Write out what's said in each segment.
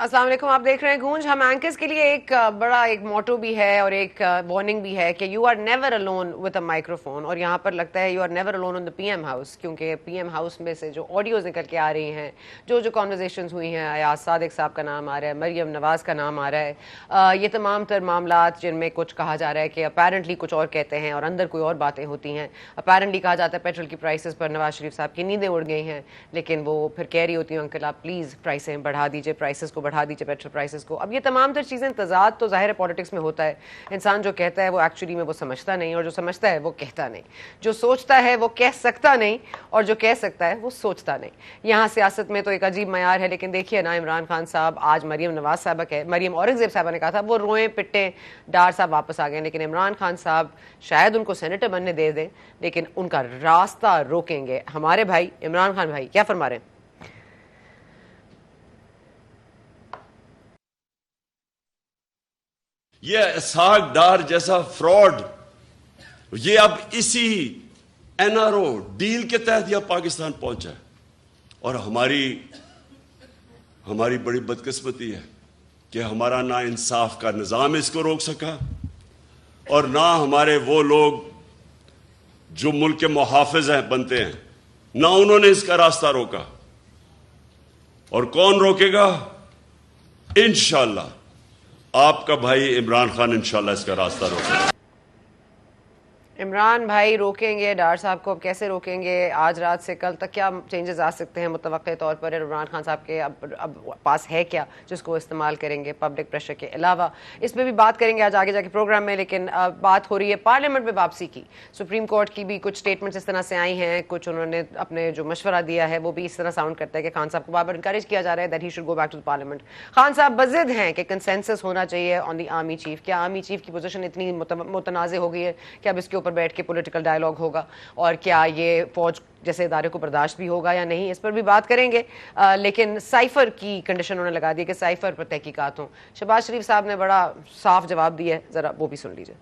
السلام علیکم، آپ دیکھ رہے ہیں گونج. ہم اینکرز کے لیے ایک بڑا ایک موٹو بھی ہے اور ایک وارننگ بھی ہے کہ you are never alone with a microphone فون. اور یہاں پر لگتا ہے you are never alone on the P M house, کیونکہ پی ایم ہاؤس میں سے جو آڈیوز نکل کے آ رہی ہیں، جو کانورزیشنز ہوئی ہیں، ایاز صادق صاحب کا نام آ رہا ہے، مریم نواز کا نام آ رہا ہے، یہ تمام تر معاملات جن میں کچھ کہا جا رہا ہے کہ اپیرنٹلی کچھ اور کہتے ہیں اور اندر کوئی اور باتیں ہوتی ہیں. اپیرنٹلی کہا جاتا ہے پیٹرول کی پرائسز پر نواز شریف صاحب کی نیندیں اڑ گئی ہیں، لیکن وہ پھر کہہ رہی ہوتی ہیں انکل آپ پلیز پرائسیں بڑھا دیجیے، پرائسز کو بڑھا دیجیے پیٹرول پرائسز کو. اب یہ تمام تر چیزیں تضاد تو ظاہر ہے پالیٹکس میں ہوتا ہے. انسان جو کہتا ہے وہ ایکچولی میں وہ سمجھتا نہیں، اور جو سمجھتا ہے وہ کہتا نہیں. جو سوچتا ہے وہ کہہ سکتا نہیں، اور جو کہہ سکتا ہے وہ سوچتا نہیں. یہاں سیاست میں تو ایک عجیب معیار ہے. لیکن دیکھیے نا، عمران خان صاحب آج مریم نواز صاحبہ مریم اورنگزیب صاحبہ نے کہا تھا وہ روئیں پٹیں ڈار صاحب واپس آ گئے، لیکن عمران خان صاحب شاید ان کو سینیٹر بننے دے دیں لیکن ان کا راستہ روکیں گے. ہمارے بھائی عمران خان بھائی کیا فرما رہے ہیں؟ یہ اسحاق ڈار جیسا فراڈ یہ اب اسی این آر او ڈیل کے تحت یہ پاکستان پہنچا ہے. اور ہماری بڑی بدقسمتی ہے کہ ہمارا نا انصاف کا نظام اس کو روک سکا، اور نہ ہمارے وہ لوگ جو ملک کے محافظ ہیں بنتے ہیں، نہ انہوں نے اس کا راستہ روکا. اور کون روکے گا؟ انشاءاللہ آپ کا بھائی عمران خان انشاءاللہ اس کا راستہ روکے گا. عمران بھائی روکیں گے ڈار صاحب کو. اب کیسے روکیں گے؟ آج رات سے کل تک کیا چینجز آ سکتے ہیں متوقع طور پر؟ عمران خان صاحب کے اب پاس ہے کیا جس کو استعمال کریں گے پبلک پریشر کے علاوہ؟ اس میں بھی بات کریں گے آج آگے جا کے پروگرام میں. لیکن بات ہو رہی ہے پارلیمنٹ میں واپسی کی. سپریم کورٹ کی بھی کچھ سٹیٹمنٹس اس طرح سے آئی ہیں، کچھ انہوں نے اپنے جو مشورہ دیا ہے وہ بھی اس طرح ساؤنڈ کرتا ہے کہ خان صاحب کو بار بار انکریج کیا جا رہا ہے that he should go back to parliament. Khan sahab بضد ہیں کہ کنسنسس ہونا چاہیے آن دی آرمی چیف. کیا آرمی چیف کی پوزیشن اتنی متنازع ہو گئی ہے کہ اب اس کے اوپر بیٹھ کے پولیٹیکل ڈائلاگ ہوگا؟ اور کیا یہ فوج جیسے ادارے کو برداشت بھی ہوگا یا نہیں؟ اس پر بھی بات کریں گے. لیکن سائفر کی کنڈیشن انہوں نے لگا دی کہ سائفر پر تحقیقات ہوں. شہباز شریف صاحب نے بڑا صاف جواب دیا ہے، ذرا وہ بھی سن لیجئے.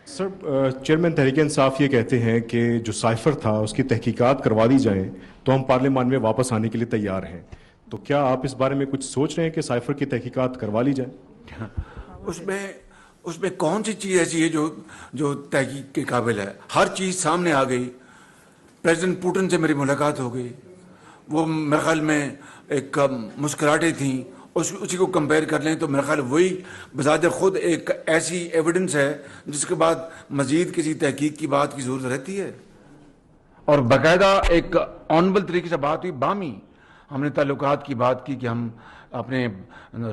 سر، چیئرمین تحریک انصاف یہ کہتے ہیں کہ جو سائفر تھا اس کی تحقیقات کروا دی جائیں تو ہم پارلیمان میں واپس آنے کے لیے تیار ہیں. تو کیا آپ اس بارے میں کچھ سوچ رہے ہیں کہ سائفر کی تحقیقات کروا لی جائیں؟ اس میں کون سی چیز ایسی ہے جو تحقیق کے قابل ہے؟ ہر چیز سامنے آ گئی. پریزیڈنٹ پوٹن سے میری ملاقات ہو گئی، وہ میرے خیال میں ایک مسکراہٹیں تھیں. اسی کو کمپیئر کر لیں تو میرے خیال وہی بذات خود ایک ایسی ایویڈنس ہے جس کے بعد مزید کسی تحقیق کی بات کی ضرورت رہتی ہے. اور باقاعدہ ایک آنبل طریقے سے بات ہوئی، باہمی ہم نے تعلقات کی بات کی کہ ہم اپنے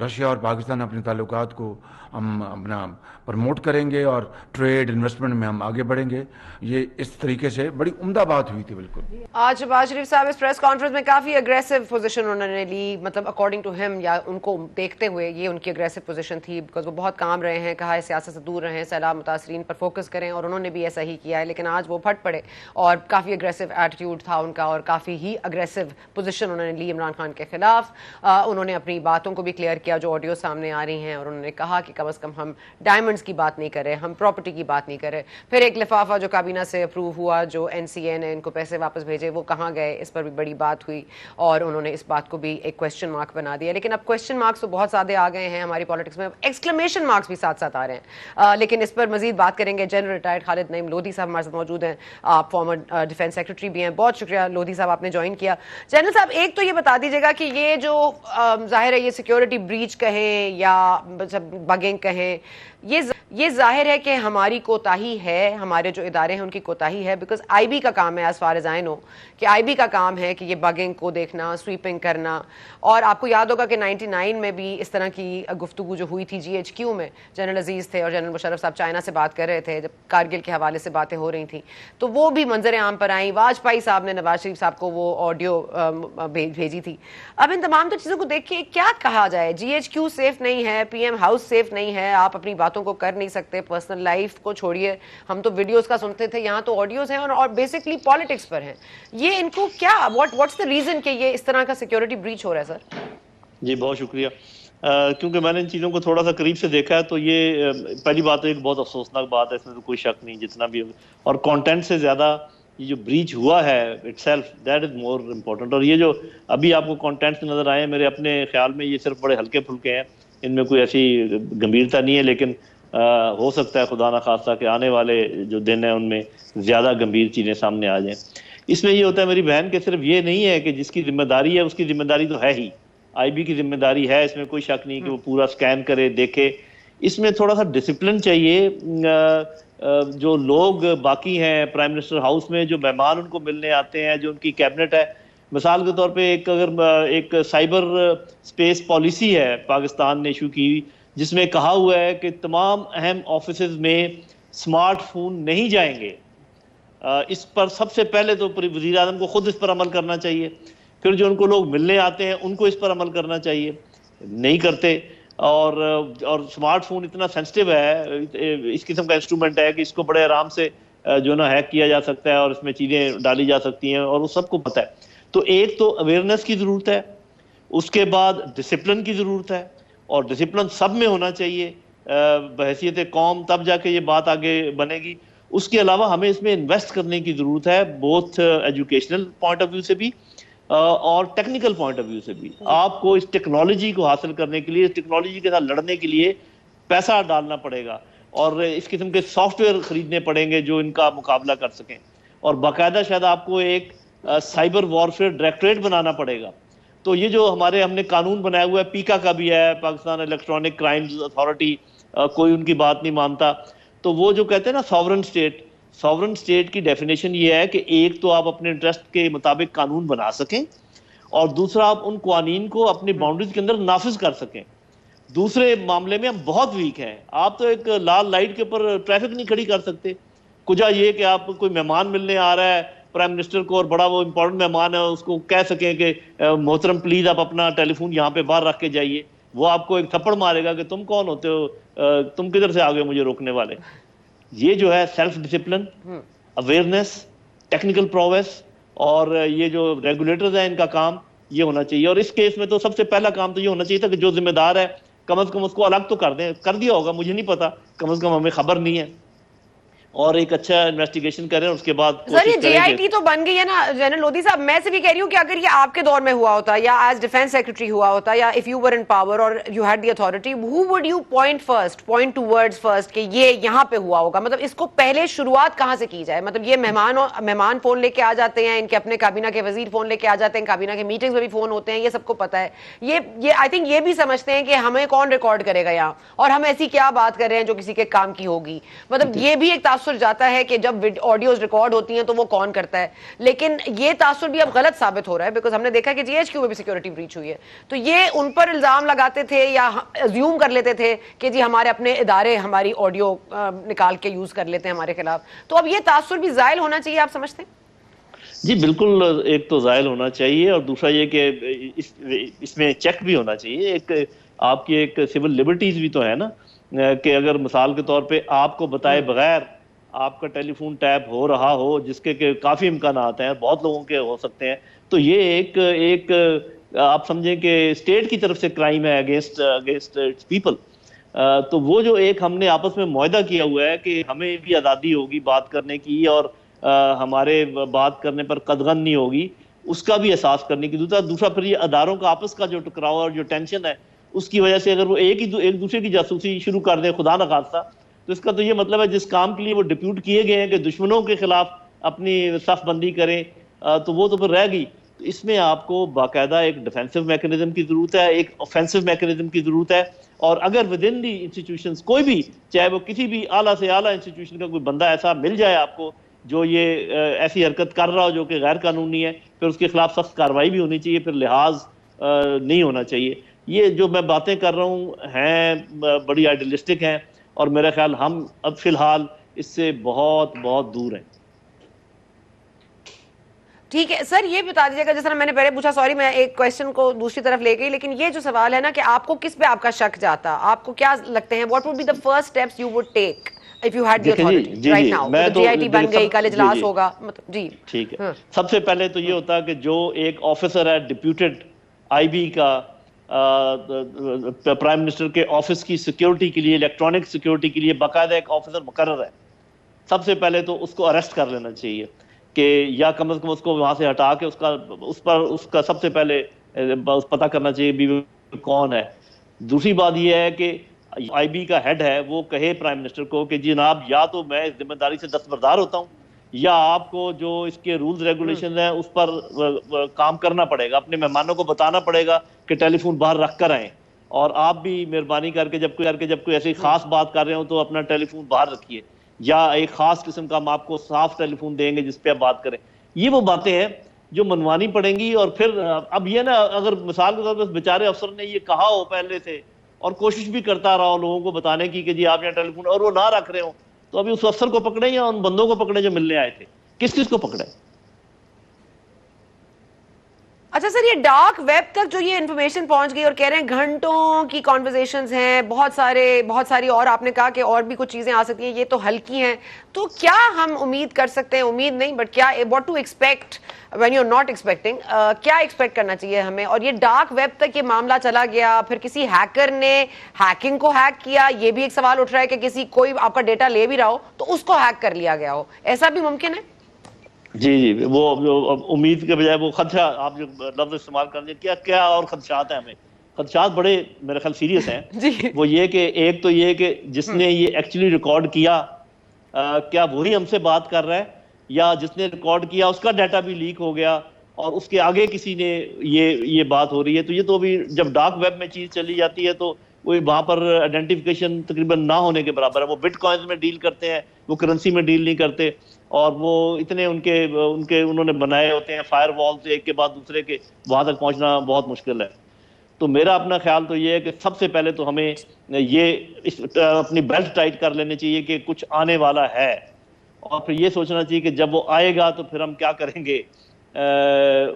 رشیا اور پاکستان اپنے تعلقات کو ہم اپنا پروموٹ کریں گے اور ٹریڈ انویسٹمنٹ میں ہم آگے بڑھیں گے. یہ اس طریقے سے بڑی عمدہ بات ہوئی تھی. بالکل آج شہباز شریف صاحب اس پریس کانفرنس میں کافی اگریسو پوزیشن انہوں نے لی، مطلب اکارڈنگ ٹو ہم یا ان کو دیکھتے ہوئے یہ ان کی اگریسو پوزیشن تھی، بیکاز وہ بہت کام رہے ہیں. کہا ہے سیاست سے دور رہیں، سیلاب متاثرین پر فوکس کریں، اور انہوں نے بھی ایسا ہی کیا ہے. لیکن آج وہ پھٹ پڑے اور کافی اگریسو ایٹیٹیوڈ تھا ان کا، اور کافی ہی اگریسو پوزیشن انہوں نے لی عمران خان کے خلاف. انہوں نے اپنی باتوں کو بھی کلیئر کیا جو آڈیو سامنے آ رہی ہیں، اور انہوں نے کہا کہ کم از کم ہم ڈائمنڈز کی بات نہیں کرے، ہم پراپرٹی کی بات نہیں کرے. پھر ایک لفافہ جو کابینہ سے اپروو ہوا، جو این سی اے نے ان کو پیسے واپس بھیجے، وہ کہاں گئے؟ اس پر بھی بڑی بات ہوئی، اور انہوں نے اس بات کو بھی ایک کویسچن مارک بنا دیا. لیکن اب کویسچن مارکس تو بہت زیادہ آ گئے ہیں ہماری پالیٹکس میں، ایکسکلیمیشن مارکس بھی ساتھ ساتھ آ رہے ہیں. لیکن اس پر مزید بات کریں گے. جنرل ریٹائرڈ خالد نعیم لودھی صاحب ہمارے ساتھ موجود ہیں، آپ فارمر ڈیفینس سیکرٹری بھی ہیں. بہت شکریہ لودھی صاحب آپ نے جوائن کیا. جنرل صاحب ایک تو یہ بتا دیجیے گا کہ یہ جو ظاہر ہے یہ سیکیورٹی بریچ کہیں یا بگنگ کہیں، یہ ظاہر ہے کہ ہماری کوتاہی ہے، ہمارے جو ادارے ہیں ان کی کوتاہی ہے. بیکاز آئی بی کا کام ہے ایز فار ایز آئی نو کہ آئی بی کا کام ہے کہ یہ بگنگ کو دیکھنا، سویپنگ کرنا. اور آپ کو یاد ہوگا کہ 99 میں بھی اس طرح کی گفتگو جو ہوئی تھی جی ایچ کیو میں، جنرل عزیز تھے اور جنرل مشرف صاحب چائنا سے بات کر رہے تھے جب کارگل کے حوالے سے باتیں ہو رہی تھیں، تو وہ بھی منظر عام پر آئیں. واجپئی صاحب نے نواز شریف صاحب کو وہ آڈیو بھیجی تھی. اب ان تمام چیزوں کو دیکھ کے کیا کہا جائے؟ جی ایچ کیو سیف نہیں ہے، پی ایم ہاؤس سیف نہیں ہے، آپ اپنی باتوں کو کر نہیں سکتے، پرسنل لائف کو چھوڑیے، ہم تو ویڈیوز کا سنتے تھے، یہاں تو آڈیوز ہیں اور بیسکلی پالیٹکس پر ہیں. یہ ان کو کیا واٹس دا ریزن کہ یہ اس طرح کا سیکیورٹی بریچ ہو رہا ہے سر؟ جی بہت شکریہ. کیونکہ میں نے ان چیزوں کو تھوڑا سا قریب سے دیکھا ہے تو یہ پہلی بات تو ایک بہت افسوسناک بات ہے، اس میں تو کوئی شک نہیں جتنا بھی. اور کانٹینٹ سے زیادہ یہ جو بریچ ہوا ہے it self that is more important. اور یہ جو ابھی آپ کو کانٹینٹس نظر آئے ہیں میرے اپنے خیال میں یہ صرف بڑے ہلکے پھلکے ہیں, ان میں کوئی ایسی گمبھیرتا نہیں ہے, لیکن ہو سکتا ہے خدا نخواستہ کہ آنے والے جو دن ہیں ان میں زیادہ گمبھیر چیزیں سامنے آ جائیں. اس میں یہ ہوتا ہے میری بہن کہ صرف یہ نہیں ہے کہ جس کی ذمہ داری ہے اس کی ذمہ داری تو ہے ہی, آئی بی کی ذمہ داری ہے, اس میں کوئی شک نہیں کہ وہ پورا سکین کرے دیکھے. اس میں تھوڑا سا ڈسپلن چاہیے. جو لوگ باقی ہیں پرائم منسٹر ہاؤس میں, جو مہمان ان کو ملنے آتے ہیں, جو ان کی کیبنٹ ہے, مثال کے طور پہ اگر ایک سائبر اسپیس پالیسی ہے پاکستان نے ایشو کی جس میں کہا ہوا ہے کہ تمام اہم آفیسز میں سمارٹ فون نہیں جائیں گے. اس پر سب سے پہلے تو وزیر اعظم کو خود اس پر عمل کرنا چاہیے, پھر جو ان کو لوگ ملنے آتے ہیں ان کو اس پر عمل کرنا چاہیے, نہیں کرتے. اور سمارٹ فون اتنا سینسٹیو ہے, اس قسم کا انسٹرومنٹ ہے کہ اس کو بڑے آرام سے جو نا ہیک کیا جا سکتا ہے اور اس میں چیزیں ڈالی جا سکتی ہیں, اور وہ سب کو پتہ ہے. تو ایک تو اویئرنیس کی ضرورت ہے, اس کے بعد ڈسپلن کی ضرورت ہے, اور ڈسپلن سب میں ہونا چاہیے بحیثیت قوم, تب جا کے یہ بات آگے بنے گی. اس کے علاوہ ہمیں اس میں انویسٹ کرنے کی ضرورت ہے, both educational point of view سے بھی اور ٹیکنیکل پوائنٹ آف ویو سے بھی. آپ کو اس ٹیکنالوجی کو حاصل کرنے کے لیے, اس ٹیکنالوجی کے ساتھ لڑنے کے لیے پیسہ ڈالنا پڑے گا, اور اس قسم کے سافٹ ویئر خریدنے پڑیں گے جو ان کا مقابلہ کر سکیں, اور باقاعدہ شاید آپ کو ایک سائبر وارفیئر ڈائریکٹوریٹ بنانا پڑے گا. تو یہ جو ہم نے قانون بنایا ہوا ہے, پیکا کا بھی ہے, پاکستان الیکٹرانک کرائمز اتھارٹی, کوئی ان کی بات نہیں مانتا. تو وہ جو کہتے ہیں نا ساورن اسٹیٹ کی ڈیفینیشن یہ ہے کہ ایک تو آپ اپنے انٹرسٹ کے مطابق قانون بنا سکیں, اور دوسرا آپ ان قوانین کو اپنی باؤنڈریز کے اندر نافذ کر سکیں. دوسرے معاملے میں ہم بہت ویک ہیں. آپ تو ایک لال لائٹ کے اوپر ٹریفک نہیں کھڑی کر سکتے. کجا یہ کہ آپ کوئی مہمان ملنے آ رہا ہے پرائم منسٹر کو, اور بڑا وہ امپورٹنٹ مہمان ہے, اس کو کہہ سکیں کہ محترم پلیز آپ اپنا ٹیلی فون یہاں پہ باہر رکھ کے جائیے. وہ آپ کو ایک تھپڑ مارے گا کہ تم کون ہوتے ہو, تم کدھر سے آ گئے مجھے روکنے والے. یہ جو ہے سیلف ڈسپلن, اویئرنیس, ٹیکنیکل پروویس, اور یہ جو ریگولیٹرز ہیں ان کا کام یہ ہونا چاہیے. اور اس کیس میں تو سب سے پہلا کام تو یہ ہونا چاہیے تھا کہ جو ذمہ دار ہے کم از کم اس کو الگ تو کر دیں. کر دیا ہوگا مجھے نہیں پتا, کم از کم ہمیں خبر نہیں ہے, اور ایک اچھا انویسٹیگیشن کریں. اس کے بعد سر یہ جے آئی ٹی تو بن گئی ہے نا جنرل لودھی صاحب, میں سے بھی کہہ رہی ہوں کہ اگر یہ آپ کے دور میں ہوا ہوتا, یا ایز ڈیفینس سیکرٹری ہوا ہوتا, یا if you were in power اور you head the authority, who would you point towards first کہ یہ یہاں پہ ہوا ہوگا؟ مطلب اس کو پہلے شروعات کہاں سے کی جائے؟ مطلب یہ مہمان فون لے کے آ جاتے ہیں, ان کے اپنے کابینہ کے وزیر فون لے کے آ جاتے ہیں, کابینہ کے میٹنگز میں بھی فون ہوتے ہیں, یہ سب کو پتا ہے. یہ آئی تھنک یہ بھی سمجھتے ہیں کہ ہمیں کون ریکارڈ کرے گا یہاں, اور ہم ایسی کیا بات کر رہے ہیں جو کسی کے کام کی ہوگی. مطلب یہ بھی ایک تاثر جاتا ہے کہ جب آڈیوز ریکارڈ ہوتی ہیں تو وہ کون کرتا ہے. لیکن یہ تاثر بھی اب غلط ثابت ہو رہا ہے, بیکاز ہم نے دیکھا کہ جی ایچ کیو میں بھی سیکورٹی بریچ ہوئی ہے. تو یہ ان پر الزام لگاتے تھے یا ازیوم کر لیتے تھے کہ جی ہمارے اپنے ادارے ہماری آڈیو نکال کے یوز کر لیتے ہیں ہمارے خلاف. تو اب یہ تاثر بھی زائل ہونا چاہیے, آپ سمجھتے ہیں؟ جی بالکل, ایک تو زائل ہونا چاہیے, اور دوسرا یہ کہ اس میں چیک بھی ہونا چاہیے. ایک آپ کی ایک سول لبرٹیز بھی تو ہے نا, کہ اگر مثال کے طور پہ آپ کو بتائے بغیر آپ کا ٹیلی فون ٹیپ ہو رہا ہو, جس کے کہ کافی امکانات ہیں, بہت لوگوں کے ہو سکتے ہیں, تو یہ ایک آپ سمجھیں کہ اسٹیٹ کی طرف سے کرائم ہے اگینسٹ پیپل. تو وہ جو ایک ہم نے آپس میں معاہدہ کیا ہوا ہے کہ ہمیں بھی آزادی ہوگی بات کرنے کی, اور ہمارے بات کرنے پر قدغن نہیں ہوگی, اس کا بھی احساس کرنے کی. دوسرا پھر یہ اداروں کا آپس کا جو ٹکراؤ اور جو ٹینشن ہے, اس کی وجہ سے اگر وہ ایک دوسرے کی جاسوسی شروع کر دیں خدا نخواستہ, تو اس کا تو یہ مطلب ہے جس کام کے لیے وہ ڈپیوٹ کیے گئے ہیں کہ دشمنوں کے خلاف اپنی صف بندی کریں, تو وہ تو پھر رہ گئی. تو اس میں آپ کو باقاعدہ ایک ڈیفینسو میکنزم کی ضرورت ہے, ایک اوفینسو میکنزم کی ضرورت ہے. اور اگر ود ان دی انسٹیٹیوشنز کوئی بھی, چاہے وہ کسی بھی اعلیٰ سے اعلیٰ انسٹیٹیوشن کا کوئی بندہ ایسا مل جائے آپ کو جو یہ ایسی حرکت کر رہا ہو جو کہ غیر قانونی ہے, پھر اس کے خلاف سخت کارروائی بھی ہونی چاہیے, پھر لحاظ نہیں ہونا چاہیے. یہ جو میں باتیں کر رہا ہوں ہیں بڑی آئیڈیلسٹک ہیں, اور میرا خیال ہم اب فی الحال اس سے بہت بہت دور ہیں. ٹھیک ہے سر, یہ بتا دیجیے گا, جس طرح میں نے پہلے پوچھا, سوری میں ایک کویشچن کو دوسری طرف لے گئی, لیکن یہ جو سوال ہے نا کہ آپ کو کس پہ آپ کا شک جاتا, آپ کو کیا لگتے ہیں, what would be the first steps you would take if you had the authority right now? J I T بن گئی, کل اجلاس ہوگا, مطلب جی ٹھیک ہے. سب سے پہلے تو یہ ہوتا ہے کہ جو ایک آفیسر ہے ڈپیوٹیڈ آئی بی کا, پرائم منسٹر کے آفس کی سیکیورٹی کے لیے, الیکٹرانک سیکیورٹی کے لیے باقاعدہ ایک آفیسر مقرر ہے, سب سے پہلے تو اس کو اریسٹ کر لینا چاہیے کہ یا کم از کم اس کو وہاں سے ہٹا کے اس کا سب سے پہلے پتہ کرنا چاہیے بھی کون ہے. دوسری بات یہ ہے کہ آئی بی کا ہیڈ ہے وہ کہے پرائم منسٹر کو کہ جناب یا تو میں اس ذمہ داری سے دستبردار ہوتا ہوں یا آپ کو جو اس کے رولز ریگولیشن ہیں اس پر کام کرنا پڑے گا, اپنے مہمانوں کو بتانا پڑے گا کہ ٹیلی فون باہر رکھ کر آئیں, اور آپ بھی مہربانی کر کے جب کوئی ایسی خاص بات کر رہے ہو تو اپنا ٹیلی فون باہر رکھیے, یا ایک خاص قسم کا ہم آپ کو صاف ٹیلی فون دیں گے جس پہ آپ بات کریں. یہ وہ باتیں ہیں جو منوانی پڑیں گی. اور پھر اب یہ نا, اگر مثال کے طور پر بیچارے افسر نے یہ کہا ہو پہلے سے اور کوشش بھی کرتا رہا ہو لوگوں کو بتانے کی کہ جی آپ یہاں ٹیلی فون, اور وہ نہ رکھ رہے ہوں, تو ابھی اس افسر کو پکڑے یا ان بندوں کو پکڑے جو ملنے آئے تھے, کس کو پکڑے؟ اچھا سر, یہ ڈارک ویب تک جو یہ انفارمیشن پہنچ گئی اور کہہ رہے ہیں گھنٹوں کی کانورزیشنز ہیں, بہت ساری, اور آپ نے کہا کہ اور بھی کچھ چیزیں آ سکتی ہیں, یہ تو ہلکی ہیں, تو کیا ہم امید کر سکتے ہیں, امید نہیں بٹ کیا what to expect when you are not expecting, کیا ایکسپیکٹ کرنا چاہیے ہمیں؟ اور یہ ڈارک ویب تک یہ معاملہ چلا گیا, پھر کسی ہیکر نے ہیکنگ کو ہیک کیا, یہ بھی ایک سوال اٹھ رہا ہے کہ کوئی آپ کا ڈیٹا لے بھی رہا ہو تو اس کو ہیک کر لیا گیا ہو, ایسا بھی ممکن ہے؟ جی وہ امید کے بجائے وہ خدشہ آپ جو لفظ استعمال کر دیں, کیا اور خدشات ہیں ہمیں؟ خدشات بڑے میرے خیال سیریس ہیں. وہ یہ کہ ایک تو یہ کہ جس نے یہ ایکچولی ریکارڈ کیا کیا وہی ہم سے بات کر رہا ہے, یا جس نے ریکارڈ کیا اس کا ڈیٹا بھی لیک ہو گیا اور اس کے آگے کسی نے یہ بات ہو رہی ہے. تو یہ تو بھی جب ڈارک ویب میں چیز چلی جاتی ہے تو وہ وہاں پر آئیڈینٹیفیکیشن تقریباً نہ ہونے کے برابر ہے. وہ بٹ کوائنز میں ڈیل کرتے ہیں, وہ کرنسی میں ڈیل نہیں کرتے, اور وہ اتنے انہوں نے بنائے ہوتے ہیں فائر والز ایک کے بعد دوسرے کے, وہاں تک پہنچنا بہت مشکل ہے. تو میرا اپنا خیال تو یہ ہے کہ سب سے پہلے تو ہمیں یہ اپنی بیلٹ ٹائٹ کر لینے چاہیے کہ کچھ آنے والا ہے, اور پھر یہ سوچنا چاہیے کہ جب وہ آئے گا تو پھر ہم کیا کریں گے.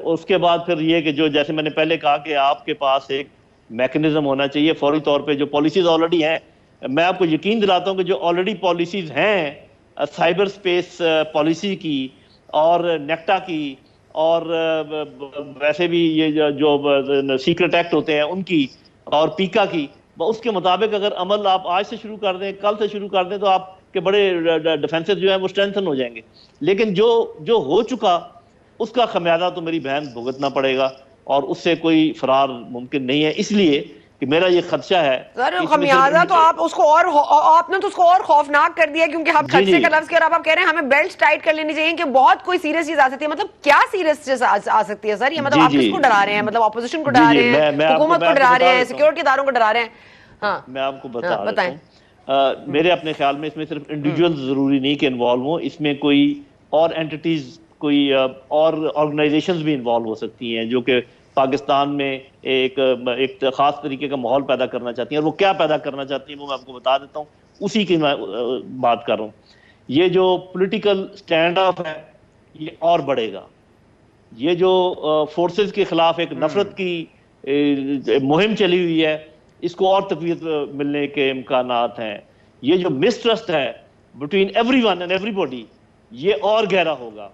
اس کے بعد پھر یہ کہ جو جیسے میں نے پہلے کہا کہ آپ کے پاس ایک میکنزم ہونا چاہیے فوری طور پہ. جو پالیسیز آلریڈی ہیں, میں آپ کو یقین دلاتا ہوں کہ جو آلریڈی پالیسیز ہیں سائبر سپیس پالیسی کی اور نیکٹا کی اور ویسے بھی یہ جو سیکرٹ ایکٹ ہوتے ہیں ان کی اور پیکا کی, اس کے مطابق اگر عمل آپ آج سے شروع کر دیں, کل سے شروع کر دیں, تو آپ کے بڑے ڈیفینسز جو ہیں وہ اسٹرینتھن ہو جائیں گے. لیکن جو ہو چکا اس کا خمیازہ تو میری بہن بھگتنا پڑے گا, اور اس سے کوئی فرار ممکن نہیں ہے. اس لیے کہ میرا یہ خدشہ ہے سر خمیازہ تو آپ اس کو اور آپ نے تو اس کو اور خوفناک کر دیا, کیونکہ آپ خدشے کا لفظ کیا, اور آپ کہہ رہے ہیں ہمیں بیلٹ ٹائٹ کر لینی چاہیے کہ بہت کوئی سیریس چیز آ سکتی ہے. مطلب کیا سیریس چیز آ سکتی ہے سر؟ یہ مطلب آپ کس کو ڈرا رہے ہیں؟ مطلب اپوزیشن کو ڈرا رہے ہیں, حکومت کو ڈرا رہے ہیں, سیکورٹی اداروں کو ڈرا رہے ہیں؟ ہاں میں آپ کو بتا دیتا ہوں. میرے اپنے خیال میں اس میں صرف انڈیویجول ضروری نہیں کہ انوالو ہوں, اس میں کوئی اور اینٹیز, کوئی اور آرگنائزیشنز بھی انوالو ہو سکتی ہیں جو کہ پاکستان میں ایک خاص طریقے کا ماحول پیدا کرنا چاہتی ہیں. اور وہ کیا پیدا کرنا چاہتی ہیں وہ میں آپ کو بتا دیتا ہوں, اسی کی میں بات کر رہا ہوں. یہ جو پولیٹیکل سٹینڈ اپ ہے یہ اور بڑھے گا. یہ جو فورسز کے خلاف ایک نفرت کی مہم چلی ہوئی ہے, اس کو اور تقویت ملنے کے امکانات ہیں. یہ جو مسٹرسٹ ہے between every one and every body, یہ اور گہرا ہوگا.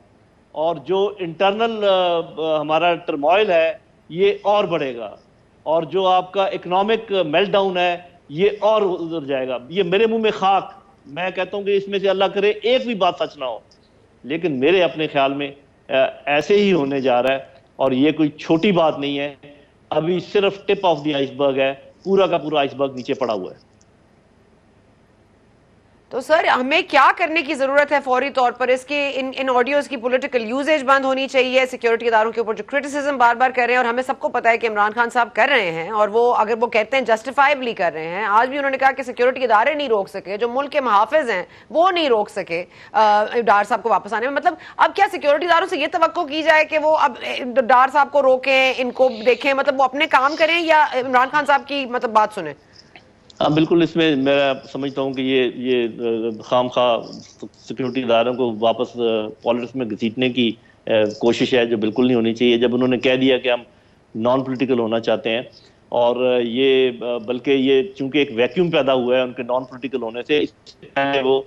اور جو انٹرنل ہمارا ٹرموائل ہے یہ اور بڑھے گا. اور جو آپ کا اکنامک میلٹ ڈاؤن ہے یہ اور ادھر جائے گا. یہ میرے منہ میں خاک, میں کہتا ہوں کہ اس میں سے اللہ کرے ایک بھی بات سچ نہ ہو, لیکن میرے اپنے خیال میں ایسے ہی ہونے جا رہا ہے. اور یہ کوئی چھوٹی بات نہیں ہے, ابھی صرف ٹپ آف دی آئس برگ ہے, پورا کا پورا آئس برگ نیچے پڑا ہوا ہے. تو سر ہمیں کیا کرنے کی ضرورت ہے فوری طور پر؟ اس کے ان آڈیوز کی پولیٹیکل یوزیج بند ہونی چاہیے. سیکیورٹی اداروں کے اوپر جو کرٹیسزم بار بار کر رہے ہیں, اور ہمیں سب کو پتا ہے کہ عمران خان صاحب کر رہے ہیں, اور وہ اگر وہ کہتے ہیں جسٹیفائبلی کر رہے ہیں. آج بھی انہوں نے کہا کہ سیکیورٹی ادارے نہیں روک سکے, جو ملک کے محافظ ہیں وہ نہیں روک سکے ڈار صاحب کو واپس آنے میں. مطلب اب کیا سیکیورٹی اداروں سے یہ توقع کی جائے کہ وہ اب ڈار صاحب کو روکیں, ان کو دیکھیں, مطلب وہ اپنے کام کریں یا عمران خان صاحب کی مطلب بات سنیں؟ ہاں بالکل, اس میں میں سمجھتا ہوں کہ یہ خام خواہ سیکورٹی اداروں کو واپس پالیٹکس میں گھسیٹنے کی کوشش ہے جو بالکل نہیں ہونی چاہیے. جب انہوں نے کہہ دیا کہ ہم نان پولیٹیکل ہونا چاہتے ہیں, اور یہ بلکہ یہ چونکہ ایک ویکیوم پیدا ہوا ہے ان کے نان پولیٹیکل ہونے سے, وہ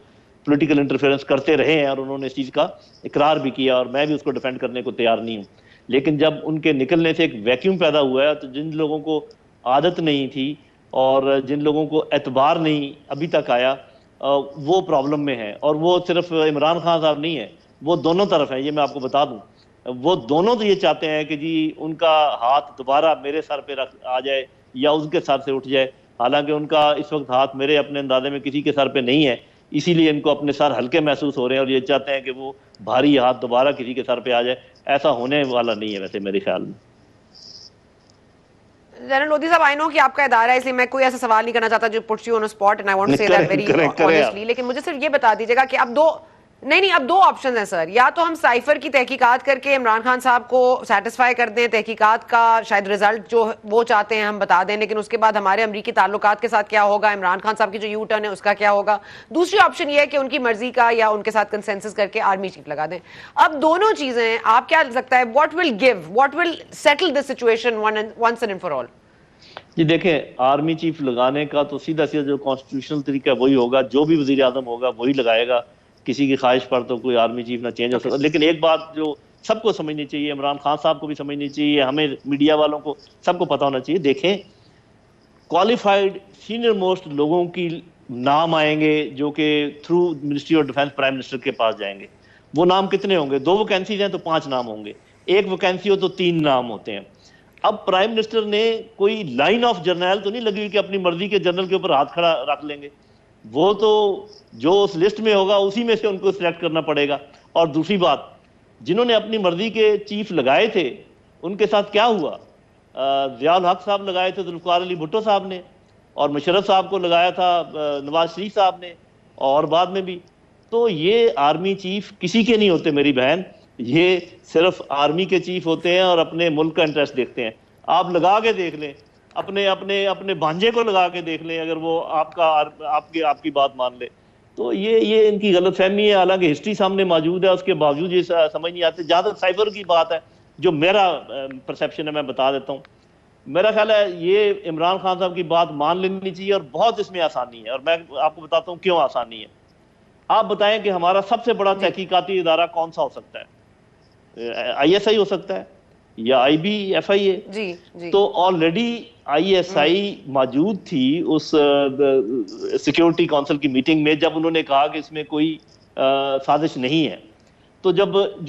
پولیٹیکل انٹرفیئرنس کرتے رہے ہیں اور انہوں نے اس چیز کا اقرار بھی کیا, اور میں بھی اس کو ڈیفینڈ کرنے کو تیار نہیں ہوں. لیکن جب ان کے نکلنے سے ایک ویکیوم پیدا ہوا ہے, تو جن لوگوں کو عادت نہیں تھی اور جن لوگوں کو اعتبار نہیں ابھی تک آیا, وہ پرابلم میں ہے. اور وہ صرف عمران خان صاحب نہیں ہے, وہ دونوں طرف ہیں، یہ میں آپ کو بتا دوں. وہ دونوں تو یہ چاہتے ہیں کہ جی ان کا ہاتھ دوبارہ میرے سر پہ آ جائے یا ان کے سر سے اٹھ جائے، حالانکہ ان کا اس وقت ہاتھ میرے اپنے اندازے میں کسی کے سر پہ نہیں ہے، اسی لیے ان کو اپنے سر ہلکے محسوس ہو رہے ہیں اور یہ چاہتے ہیں کہ وہ بھاری ہاتھ دوبارہ کسی کے سر پہ آ جائے. ایسا ہونے والا نہیں ہے ویسے میرے خیال میں. جنرل لودھی صاحب، آئی نو کہ آپ کا ادارہ ہے، اس لیے میں کوئی ایسا سوال نہیں کرنا چاہتا جو puts you on spot, and I want to say that very honestly, لیکن مجھے صرف یہ بتا دیجیے گا کہ اب دو آپشنز ہیں سر. یا تو ہم سائفر کی تحقیقات کر کے عمران خان صاحب کو سیٹسفائی کر دیں، تحقیقات کا شاید رزلٹ جو وہ چاہتے ہیں ہم بتا دیں، لیکن اس کے بعد ہمارے امریکی تعلقات کے ساتھ کیا ہوگا، عمران خان صاحب کی جو یو ٹرن ہے اس کا کیا ہوگا. دوسری آپشن یہ ہے کہ ان کی مرضی کا یا ان کے ساتھ کنسنسس کر کے آرمی چیف لگا دیں. اب دونوں چیزیں آپ کیا لگتا ہے what will settle this situation once and for all? جی دیکھیں، آرمی چیف لگانے کا تو سیدھا جو کانسٹیٹیوشنل طریقہ وہی ہوگا، جو بھی وزیر اعظم ہوگا وہی لگائے گا. کسی کی خواہش پر تو کوئی آرمی چیف نہ چینج ہو سکتا. لیکن ایک بات جو سب کو سمجھنی چاہیے، عمران خان صاحب کو بھی سمجھنی چاہیے، ہمیں میڈیا والوں کو سب کو پتہ ہونا چاہیے. دیکھیں، کوالیفائڈ سینئر موسٹ لوگوں کی نام آئیں گے جو کہ through ministry of defence prime minister کے پاس جائیں گے. وہ نام کتنے ہوں گے؟ 2 ویکینسیز ہیں تو 5 نام ہوں گے، 1 ویکینسی ہو تو 3 نام ہوتے ہیں. اب پرائم منسٹر نے کوئی لائن آف جرنیل تو نہیں لگی ہوئی کہ اپنی مرضی کے جنرل کے اوپر ہاتھ کھڑا رکھ لیں گے. وہ تو جو اس لسٹ میں ہوگا اسی میں سے ان کو سلیکٹ کرنا پڑے گا. اور دوسری بات، جنہوں نے اپنی مرضی کے چیف لگائے تھے ان کے ساتھ کیا ہوا؟ ضیاء الحق صاحب لگائے تھے ذوالفقار علی بھٹو صاحب نے، اور مشرف صاحب کو لگایا تھا نواز شریف صاحب نے، اور بعد میں بھی. تو یہ آرمی چیف کسی کے نہیں ہوتے میری بہن، یہ صرف آرمی کے چیف ہوتے ہیں اور اپنے ملک کا انٹرسٹ دیکھتے ہیں. آپ لگا کے دیکھ لیں، اپنے بھانجے کو لگا کے دیکھ لیں، اگر وہ آپ کی بات مان لے. تو یہ ان کی غلط فہمی ہے. حالانکہ ہسٹری سامنے موجود ہے، اس کے باوجود یہ سمجھ نہیں آتے. جہاں تک سائفر کی بات ہے، جو میرا پرسیپشن ہے میں بتا دیتا ہوں. میرا خیال ہے یہ عمران خان صاحب کی بات مان لینی چاہیے، اور بہت اس میں آسانی ہے، اور میں آپ کو بتاتا ہوں کیوں آسانی ہے. آپ بتائیں کہ ہمارا سب سے بڑا تحقیقاتی ادارہ کون سا ہو سکتا ہے؟ ISI ہو سکتا ہے یا IBFI ہے. جی تو آلریڈی ISI موجود تھی اس سیکیورٹی کونسل کی میٹنگ میں، جب انہوں نے کہا کہ اس میں کوئی سازش نہیں ہے. تو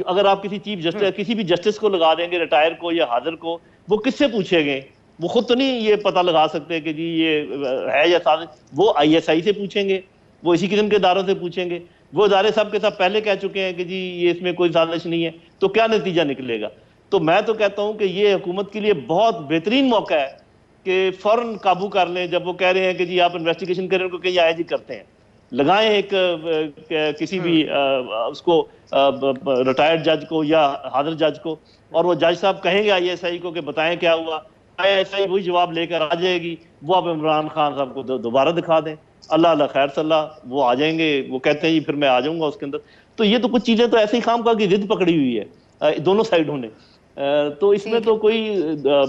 اگر آپ کسی چیف جسٹس کسی بھی جسٹس کو لگا دیں گے، ریٹائر کو یا حاضر کو، وہ کس سے پوچھیں گے؟ وہ خود تو نہیں یہ پتہ لگا سکتے کہ جی یہ ہے یا سازش. وہ ISI سے پوچھیں گے، وہ اسی قسم کے اداروں سے پوچھیں گے. وہ ادارے سب کے سب پہلے کہہ چکے ہیں کہ جی یہ اس میں کوئی سازش نہیں ہے. تو کیا نتیجہ نکلے گا؟ تو میں تو کہتا ہوں کہ یہ حکومت کے لیے بہت بہترین موقع ہے کہ فوراً قابو کر لیں. جب وہ کہہ رہے ہیں کہ جی آپ انویسٹیگیشن کریں، ان کو کہیں آئے جی کرتے ہیں، لگائیں ایک کسی بھی اس کو ریٹائرڈ جج کو یا حاضر جج کو، اور وہ جج صاحب کہیں گے ISI کو کہ بتائیں کیا ہوا. ISI وہی جواب لے کر آ جائے گی. وہ آپ عمران خان صاحب کو دوبارہ دکھا دیں، اللہ خیر صلی اللہ، وہ آ جائیں گے. وہ کہتے ہیں جی پھر میں آ جاؤں گا اس کے اندر. تو یہ تو کچھ چیزیں تو ایسے ہی خام خواہ کی ضد پکڑی ہوئی ہے دونوں سائڈوں نے. تو اس میں تو کوئی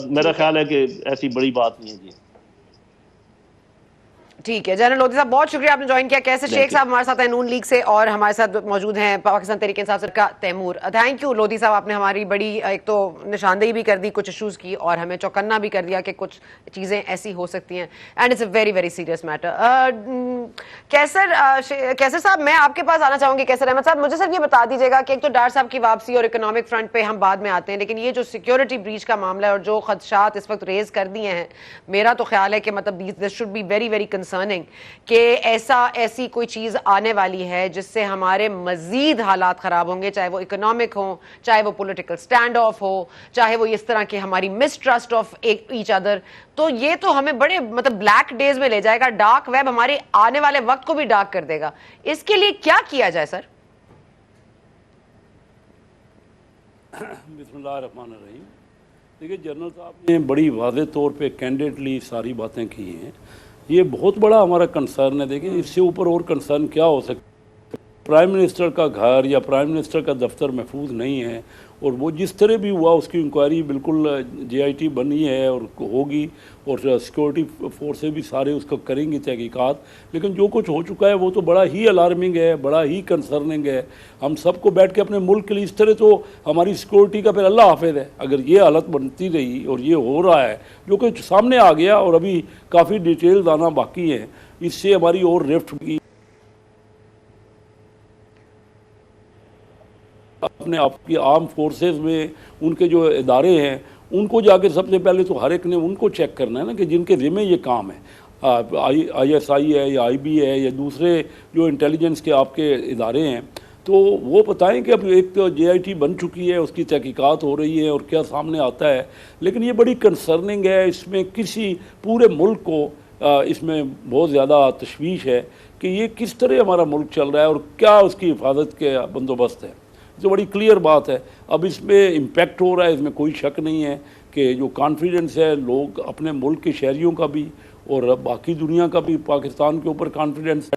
میرا خیال ہے کہ ایسی بڑی بات نہیں ہے. جی ٹھیک ہے جنرل لودھی صاحب، بہت شکریہ آپ نے جوائن کیا. کیسر شیخ صاحب ہمارے ساتھ ہیں نون لیگ سے، اور ہمارے ساتھ موجود ہیں پاکستان تحریک انصاف کا تیمور. تھینک یو لودھی صاحب، آپ نے ہماری بڑی ایک تو نشاندہی بھی کر دی کچھ ایشوز کی، اور ہمیں چوکنا بھی کر دیا کہ کچھ چیزیں ایسی ہو سکتی ہیں، and it's a very very serious matter. Qaiser sahab, میں آپ کے پاس آنا چاہوں گی. کیسر احمد صاحب، مجھے صرف یہ بتا دیجیے گا کہ ایک تو ڈار صاحب کی واپسی اور اکنامک فرنٹ پہ ہم بعد میں آتے ہیں، لیکن یہ جو سیکیورٹی بریچ کا معاملہ ہے اور جو خدشات اس وقت ریز کر دیے ہیں، میرا تو خیال ہے کہ مطلب this should be very very concerning کہ ایسی کوئی چیز آنے والی ہے جس سے ہمارے مزید حالات خراب ہوں گے، چاہے وہ اکنامک ہوں، چاہے وہ پولیٹیکل سٹینڈ آف ہو، چاہے وہ اس طرح کے ہماری مسٹرسٹ آف ایچ ادر. تو یہ تو ہمیں بڑے مطلب بلیک ڈیز میں لے جائے گا. ڈارک ویب ہمارے آنے والے وقت کو بھی ڈارک کر دے گا. اس کے لیے کیا کیا جائے سر؟ بسم اللہ الرحمن الرحیم. دیکھیے جنرل صاحب نے بڑی واضح طور پہ کینڈیڈلی ساری باتیں کی ہیں. یہ بہت بڑا ہمارا کنسرن ہے. دیکھیں اس سے اوپر اور کنسرن کیا ہو سکتا ہے؟ پرائم منسٹر کا گھر یا پرائم منسٹر کا دفتر محفوظ نہیں ہے، اور وہ جس طرح بھی ہوا اس کی انکوائری بالکل JIT بنی ہے اور ہوگی، اور سیکورٹی فورسیں بھی سارے اس کو کریں گی تحقیقات. لیکن جو کچھ ہو چکا ہے وہ تو بڑا ہی الارمنگ ہے، بڑا ہی کنسرننگ ہے. ہم سب کو بیٹھ کے اپنے ملک کے لیے اس طرح تو ہماری سیکورٹی کا پھر اللہ حافظ ہے. اگر یہ حالت بنتی رہی اور یہ ہو رہا ہے جو کہ سامنے آ گیا، اور ابھی کافی ڈیٹیلز آنا باقی ہیں، اس سے ہماری اور رفٹ کی اپنے آپ کی آرم فورسز میں ان کے جو ادارے ہیں ان کو جا کے سب سے پہلے تو ہر ایک نے ان کو چیک کرنا ہے نا کہ جن کے ذمہ یہ کام ہے، آئی ایس آئی ہے یا آئی بی ہے یا دوسرے جو انٹیلیجنس کے آپ کے ادارے ہیں، تو وہ بتائیں کہ اب ایک تو جے آئی ٹی بن چکی ہے، اس کی تحقیقات ہو رہی ہے اور کیا سامنے آتا ہے، لیکن یہ بڑی کنسرننگ ہے، اس میں کسی پورے ملک کو اس میں بہت زیادہ تشویش ہے کہ یہ کس طرح ہمارا ملک چل رہا ہے اور کیا اس کی حفاظت کے بندوبست ہے۔ تو بڑی کلیئر بات ہے، اب اس میں امپیکٹ ہو رہا ہے، اس میں کوئی شک نہیں ہے کہ جو کانفیڈنس ہے لوگ اپنے ملک کے شہریوں کا بھی اور باقی دنیا کا بھی پاکستان کے اوپر کانفیڈنس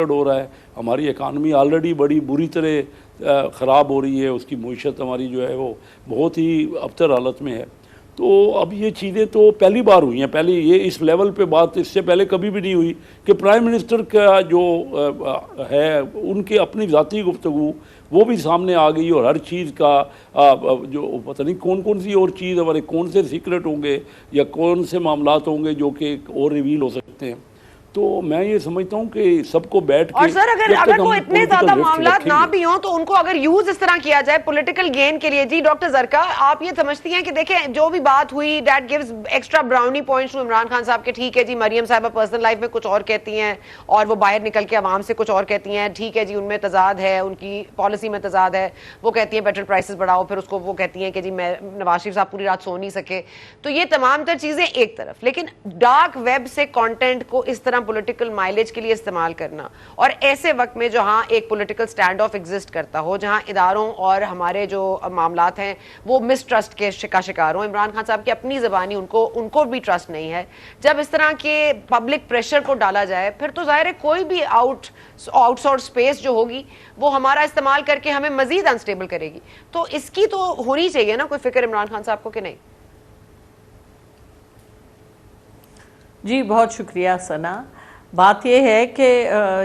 ہو رہا ہے۔ ہماری اکانومی آلریڈی بڑی بری طرح خراب ہو رہی ہے، اس کی معیشت ہماری جو ہے وہ بہت ہی ابتر حالت میں ہے۔ تو اب یہ چیزیں تو پہلی بار ہوئی ہیں، پہلی یہ اس لیول پہ بات اس سے پہلے کبھی بھی نہیں ہوئی کہ پرائم منسٹر کا جو ہے ان کی اپنی ذاتی گفتگو وہ بھی سامنے آ گئی، اور ہر چیز کا جو پتہ نہیں کون کون سی اور چیز ہمارے کون سے سیکرٹ ہوں گے یا کون سے معاملات ہوں گے جو کہ اور ریویل ہو سکتے ہیں۔ تو میں یہ سمجھتا ہوں کہ سب کو بیٹھ کے، اور سر اگر وہ اتنے زیادہ معاملات نہ بھی ہوں تو ان کو اگر یوز اس طرح کیا جائے پولیٹیکل گین کے لیے، جی ڈاکٹر زرکا آپ یہ سمجھتی ہیں کہ دیکھیں جو بھی بات ہوئی that gives extra brownie points to Imran Khan sahab کے، ٹھیک ہے جی مریم صاحبہ پرسنل لائف میں کچھ اور کہتی ہیں اور وہ باہر نکل کے عوام سے کچھ اور کہتی ہیں، ٹھیک ہے جی ان میں تضاد ہے، ان کی پالیسی میں تضاد ہے، وہ کہتی ہیں پیٹرول پرائسز بڑھاؤ، پھر اس کو وہ کہتی ہیں کہ جی میں نواز شریف صاحب پوری رات سو نہیں سکے، تو یہ تمام تر چیزیں ایک طرف، لیکن ڈارک ویب سے کانٹینٹ کو اس طرح پولیٹیکل مائلیج کے لیے استعمال کرنا، اور ایسے وقت میں جہاں ایک پولیٹیکل سٹینڈ آف ایگزسٹ کرتا ہو، جہاں اداروں اور ہمارے جو معاملات ہیں وہ مس ٹرسٹ کے شکار ہوں، عمران خان صاحب کی اپنی زبانی ان کو بھی ٹرسٹ نہیں ہے، جب اس طرح کے پبلک پریشر کو ڈالا جائے پھر تو ظاہر ہے کوئی بھی آؤٹ سورس اسپیس جو ہوگی وہ ہمارا استعمال کر کے ہمیں مزید انسٹیبل کرے گی، تو اس کی تو ہونی چاہیے نا کوئی فکر عمران خان صاحب کو، کہ نہیں؟ جی بہت شکریہ ثنا۔ بات یہ ہے کہ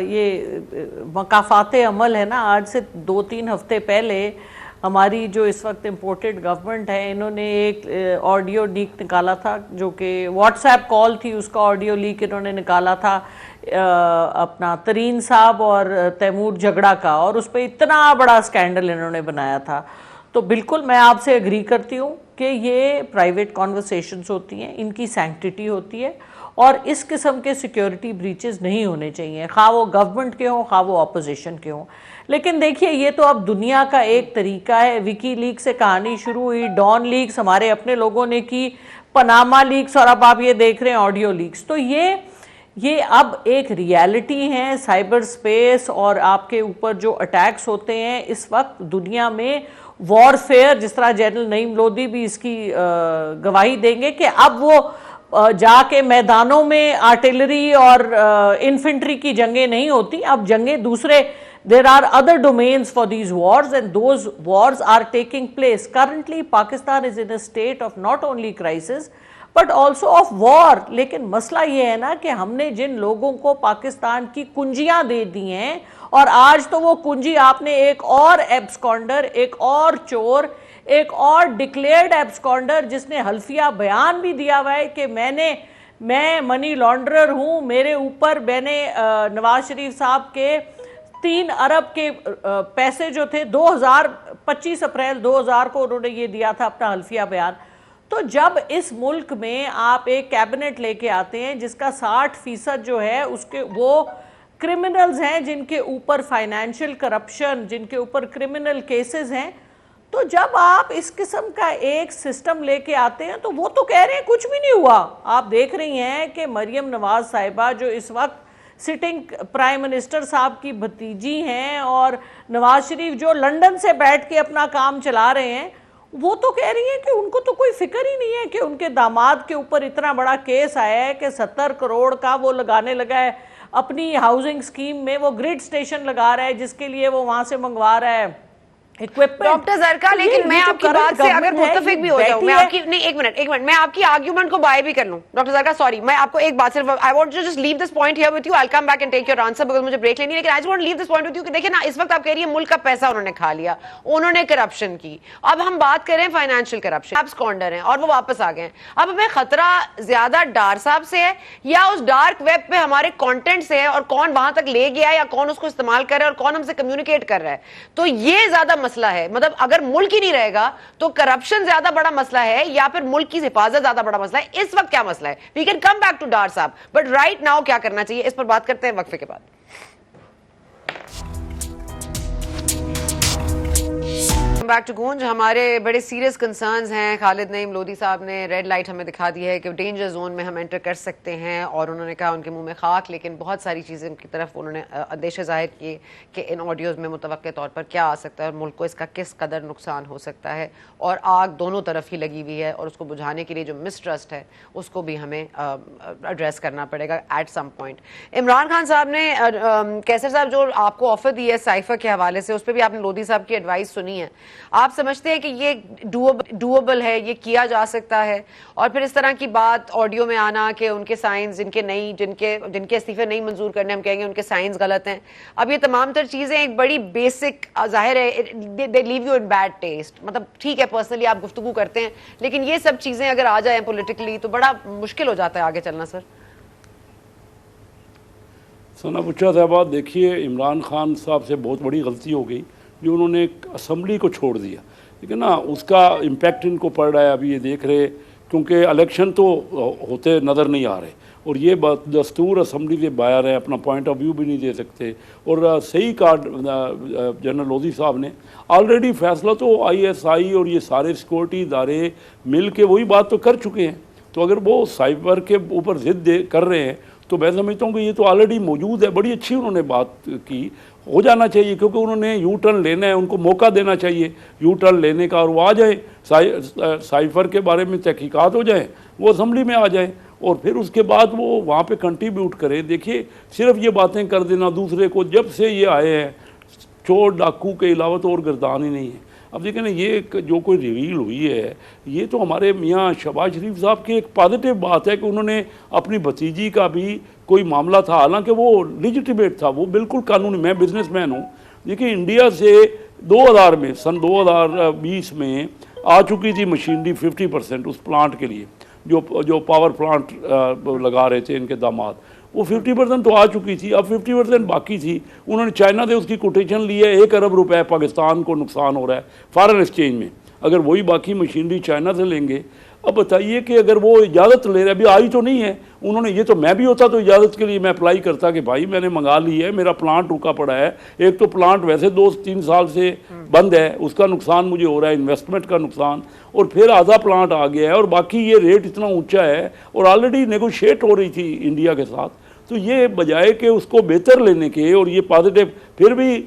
یہ مقافات عمل ہے نا، آج سے 2-3 ہفتے پہلے ہماری جو اس وقت امپورٹڈ گورنمنٹ ہے انہوں نے ایک آڈیو لیک نکالا تھا جو کہ واٹس ایپ کال تھی، اس کا آڈیو لیک انہوں نے نکالا تھا اپنا ترین صاحب اور تیمور جھگڑا کا، اور اس پہ اتنا بڑا سکینڈل انہوں نے بنایا تھا۔ تو بالکل میں آپ سے اگری کرتی ہوں کہ یہ پرائیویٹ کانورسیشنز ہوتی ہیں، ان کی سینکٹیٹی ہوتی ہے، اور اس قسم کے سیکیورٹی بریچز نہیں ہونے چاہیے، خواہ وہ گورنمنٹ کے ہوں خواہ وہ اپوزیشن کے ہوں۔ لیکن دیکھیے یہ تو اب دنیا کا ایک طریقہ ہے، وکی لیک سے کہانی شروع ہوئی، ڈان لیکس ہمارے اپنے لوگوں نے کی، پاناما لیکس، اور اب آپ یہ دیکھ رہے ہیں آڈیو لیکس۔ تو یہ اب ایک ریالٹی ہے سائبر سپیس، اور آپ کے اوپر جو اٹیکس ہوتے ہیں اس وقت دنیا میں وار فیئر، جس طرح جنرل نعیم لودھی بھی اس کی گواہی دیں گے کہ اب وہ جا کے میدانوں میں آرٹلری اور انفنٹری کی جنگیں نہیں ہوتی، اب جنگیں دوسرے there are other domains for these wars and those wars are taking place. Currently Pakistan is in a state of not only crisis but also of war. لیکن مسئلہ یہ ہے نا کہ ہم نے جن لوگوں کو پاکستان کی کنجیاں دے دی ہیں، اور آج تو وہ کنجی آپ نے ایک اور ایبسکانڈر، ایک اور چور، ایک اور ڈکلیئرڈ ایبسکانڈر جس نے حلفیہ بیان بھی دیا ہوا ہے کہ میں منی لانڈرر ہوں، میرے اوپر میں نے نواز شریف صاحب کے 3 ارب کے پیسے جو تھے 25 اپریل 2000 کو انہوں نے یہ دیا تھا اپنا حلفیہ بیان۔ تو جب اس ملک میں آپ ایک کیبنٹ لے کے آتے ہیں جس کا 60% جو ہے اس کے وہ کرمنلز ہیں، جن کے اوپر فائنینشیل کرپشن، جن کے اوپر کرمنل کیسز ہیں، تو جب آپ اس قسم کا ایک سسٹم لے کے آتے ہیں تو وہ تو کہہ رہے ہیں کچھ بھی نہیں ہوا۔ آپ دیکھ رہی ہیں کہ مریم نواز صاحبہ جو اس وقت سٹنگ پرائم منسٹر صاحب کی بھتیجی ہیں، اور نواز شریف جو لندن سے بیٹھ کے اپنا کام چلا رہے ہیں، وہ تو کہہ رہی ہیں کہ ان کو تو کوئی فکر ہی نہیں ہے کہ ان کے داماد کے اوپر اتنا بڑا کیس آیا ہے کہ 70 کروڑ کا وہ لگانے لگا ہے اپنی ہاؤسنگ سکیم میں، وہ گریڈ سٹیشن لگا رہا ہے جس کے لیے وہ وہاں سے منگوا رہا ہے ڈاکٹر زرکا۔ لیکن میں آپ کی بات سے اگر متفق بھی ہو جاؤں، میں آپ کی نہیں ایک منٹ میں آپ کی آرگیومنٹ کو بائے بھی کر لوں ڈاکٹر زرکا، سوری میں آپ کو ایک بات صرف I want to just leave this point here with you. I'll come back and take your answer because مجھے بریک لینی ہے، لیکن I just want to leave this point with you کہ دیکھیں نا اس وقت آپ کہہ رہی ہیں ملک کا پیسہ انہوں نے کھا لیا، انہوں نے کرپشن کی، اب ہم بات کریں فائنینشیل کرپشن، آپ سکونڈر ہیں اور وہ واپس آ گئے ہیں، اب ہمیں خطرہ زیادہ ڈار صاحب سے ہے یا اس ڈارک ویب پہ ہمارے کانٹینٹ سے ہے، اور کون وہاں تک لے گیا ہے یا کون اس کو استعمال کر رہا ہے اور کون ہم سے کمیونیکیٹ کر رہا ہے، تو یہ زیادہ مسئلہ ہے؟ مطلب اگر ملک ہی نہیں رہے گا تو کرپشن زیادہ بڑا مسئلہ ہے یا پھر ملک کی حفاظت زیادہ بڑا مسئلہ ہے؟ اس وقت کیا مسئلہ ہے؟ We can come back to Dar sahab, but right now کیا کرنا چاہیے اس پر بات کرتے ہیں وقفے کے بعد. بیک ٹو گونج. ہمارے بڑے سیریس کنسرنز ہیں. خالد نعیم لودھی صاحب نے ریڈ لائٹ ہمیں دکھا دی ہے کہ ڈینجر زون میں ہم انٹر کر سکتے ہیں، اور انہوں نے کہا ان کے منہ میں خاک، لیکن بہت ساری چیزیں کی طرف انہوں نے اندیشہ ظاہر کیے کہ ان آڈیوز میں متوقع طور پر کیا آ سکتا ہے اور ملک کو اس کا کس قدر نقصان ہو سکتا ہے، اور آگ دونوں طرف ہی لگی ہوئی ہے اور اس کو بجھانے کے لیے جو مسٹرسٹ ہے اس کو بھی ہمیں ایڈریس کرنا پڑے گا at some point. Imran Khan sahab نے کیسر صاحب جو آپ کو آفر دی ہے سائفر کے حوالے سے، اس پہ بھی آپ نے لودھی صاحب کی ایڈوائس سنی ہے. آپ سمجھتے ہیں کہ یہ ڈویبل ہے، یہ کیا جا سکتا ہے؟ اور پھر اس طرح کی بات آڈیو میں آنا کہ ان کے سائنس جن کے استعفے نہیں منظور کرنے، ہم کہیں گے ان کے سائنس غلط ہیں. اب یہ تمام تر چیزیں ایک بڑی بیسک ظاہر ہے دے لیو یو ان بیڈ ٹیسٹ. مطلب ٹھیک ہے پرسنلی آپ گفتگو کرتے ہیں، لیکن یہ سب چیزیں اگر آ جائیں پولیٹیکلی تو بڑا مشکل ہو جاتا ہے آگے چلنا. سر ثنا بچہ صاحبہ، دیکھیے عمران خان صاحب سے بہت بڑی غلطی ہو گئی جو انہوں نے اسمبلی کو چھوڑ دیا، لیکن نا اس کا امپیکٹ ان کو پڑ رہا ہے. ابھی یہ دیکھ رہے کیونکہ الیکشن تو ہوتے نظر نہیں آ رہے، اور یہ بات دستور اسمبلی سے باہر ہے، اپنا پوائنٹ آف ویو بھی نہیں دے سکتے. اور صحیح کہا جنرل لودھی صاحب نے، آلریڈی فیصلہ تو ISI اور یہ سارے سیکورٹی ادارے مل کے وہی بات تو کر چکے ہیں. تو اگر وہ سائبر کے اوپر ضد کر رہے ہیں تو میں سمجھتا ہوں کہ یہ تو آلریڈی موجود ہے. بڑی اچھی انہوں نے بات کی، ہو جانا چاہیے کیونکہ انہوں نے یو ٹرن لینا ہے، ان کو موقع دینا چاہیے یو ٹرن لینے کا، اور وہ آ جائیں سائفر کے بارے میں تحقیقات ہو جائیں، وہ اسمبلی میں آ جائیں، اور پھر اس کے بعد وہ وہاں پہ کنٹریبیوٹ کریں. دیکھیے صرف یہ باتیں کر دینا دوسرے کو، جب سے یہ آئے ہیں چور ڈاکو کے علاوہ تو اور گردان ہی نہیں ہے. اب دیکھیں نا یہ جو کوئی ریویل ہوئی ہے، یہ تو ہمارے میاں شہباز شریف صاحب کی ایک پازیٹیو بات ہے کہ انہوں نے اپنی بھتیجی کا بھی کوئی معاملہ تھا، حالانکہ وہ لیجیٹیمیٹ تھا، وہ بالکل قانونی. میں بزنس مین ہوں. دیکھیں انڈیا سے 2000 میں سن 2020 میں آ چکی تھی مشینری 50% اس پلانٹ کے لیے، جو پاور پلانٹ لگا رہے تھے ان کے داماد، وہ 50% تو آ چکی تھی. اب 50% باقی تھی. انہوں نے چائنا سے اس کی کوٹیشن لی ہے، 1 ارب روپے پاکستان کو نقصان ہو رہا ہے فارن ایکسچینج میں. اگر وہی باقی مشینری چائنا سے لیں گے، اب بتائیے کہ اگر وہ اجازت لے رہے، ابھی آئی تو نہیں ہے انہوں نے. یہ تو میں بھی ہوتا تو اجازت کے لیے میں اپلائی کرتا کہ بھائی میں نے منگا لی ہے، میرا پلانٹ رکا پڑا ہے. ایک تو پلانٹ ویسے 2-3 سال سے بند ہے، اس کا نقصان مجھے ہو رہا ہے، انویسٹمنٹ کا نقصان، اور پھر آدھا پلانٹ آ گیا ہے، اور باقی یہ ریٹ اتنا اونچا ہے، اور آلریڈی نیگوشیٹ ہو رہی تھی انڈیا کے ساتھ. تو یہ بجائے کہ اس کو بہتر لینے کے، اور یہ پازیٹیو، پھر بھی